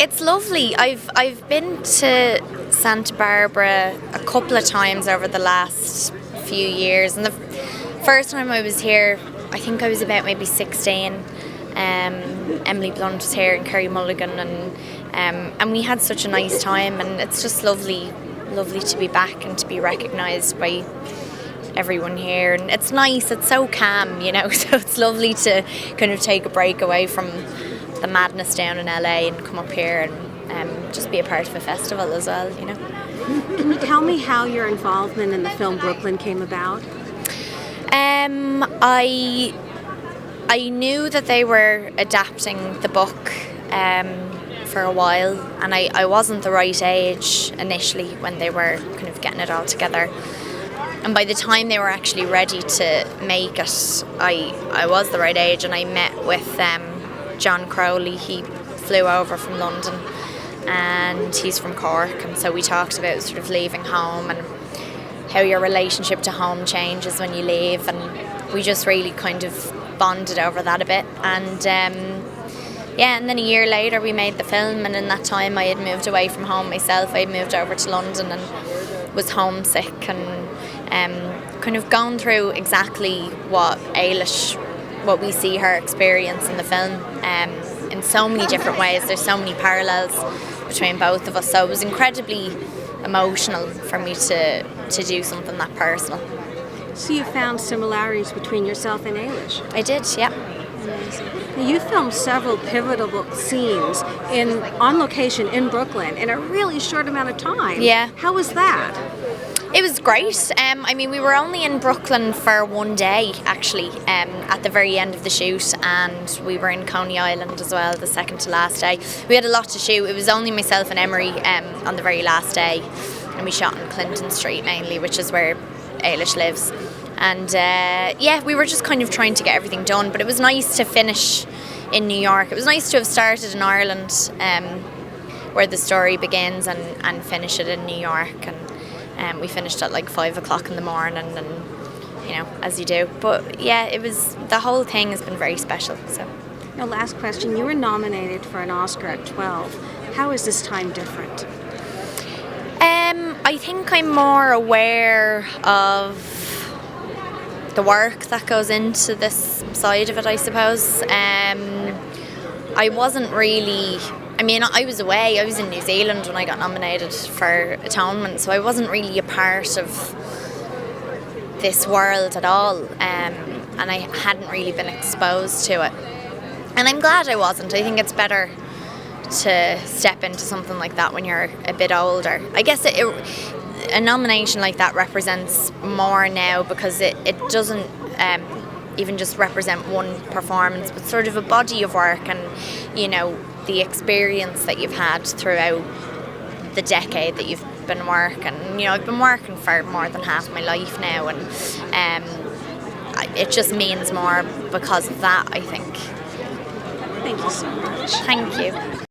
It's lovely. I've been to Santa Barbara a couple of times over the last few years, and the first time I was here, I think I was about maybe 16. Emily Blunt was here and Kerry Mulligan, and we had such a nice time, and it's just lovely to be back and to be recognised by everyone here. And it's nice, it's so calm, so it's lovely to kind of take a break away from the madness down in LA and come up here and just be a part of a festival as well. Can you tell me how your involvement in the film Brooklyn came about? I knew that they were adapting the book for a while, and I wasn't the right age initially when they were kind of getting it all together. And by the time they were actually ready to make it, I was the right age, and I met with John Crowley. He flew over from London, and he's from Cork, and so we talked about sort of leaving home and how your relationship to home changes when you leave, and we just really kind of bonded over that a bit. And and then a year later we made the film, and in that time I had moved away from home myself. I had moved over to London and was homesick, and kind of gone through exactly what we see her experience in the film in so many different ways. There's so many parallels between both of us, so it was incredibly emotional for me to do something that personal. So you found similarities between yourself and Ailish? I did, yeah. Amazing. You filmed several pivotal scenes on location in Brooklyn in a really short amount of time. Yeah. How was that? It was great. We were only in Brooklyn for one day, actually, at the very end of the shoot, and we were in Coney Island as well, the second to last day. We had a lot to shoot. It was only myself and Emery on the very last day, and we shot on Clinton Street mainly, which is where Ailish lives. And we were just kind of trying to get everything done, but it was nice to finish in New York. It was nice to have started in Ireland, where the story begins, and finish it in New York. And we finished at like 5 o'clock in the morning, and as you do. But yeah, the whole thing has been very special. So. Now, last question. You were nominated for an Oscar at 12. How is this time different? I think I'm more aware of the work that goes into this side of it, I suppose. I wasn't really... I was away. I was in New Zealand when I got nominated for Atonement, so I wasn't really a part of this world at all, and I hadn't really been exposed to it. And I'm glad I wasn't. I think it's better to step into something like that when you're a bit older. I guess a nomination like that represents more now, because it doesn't even just represent one performance, but sort of a body of work, and the experience that you've had throughout the decade that you've been working. I've been working for more than half my life now, and it just means more because of that, I think. Thank you so much. Thank you.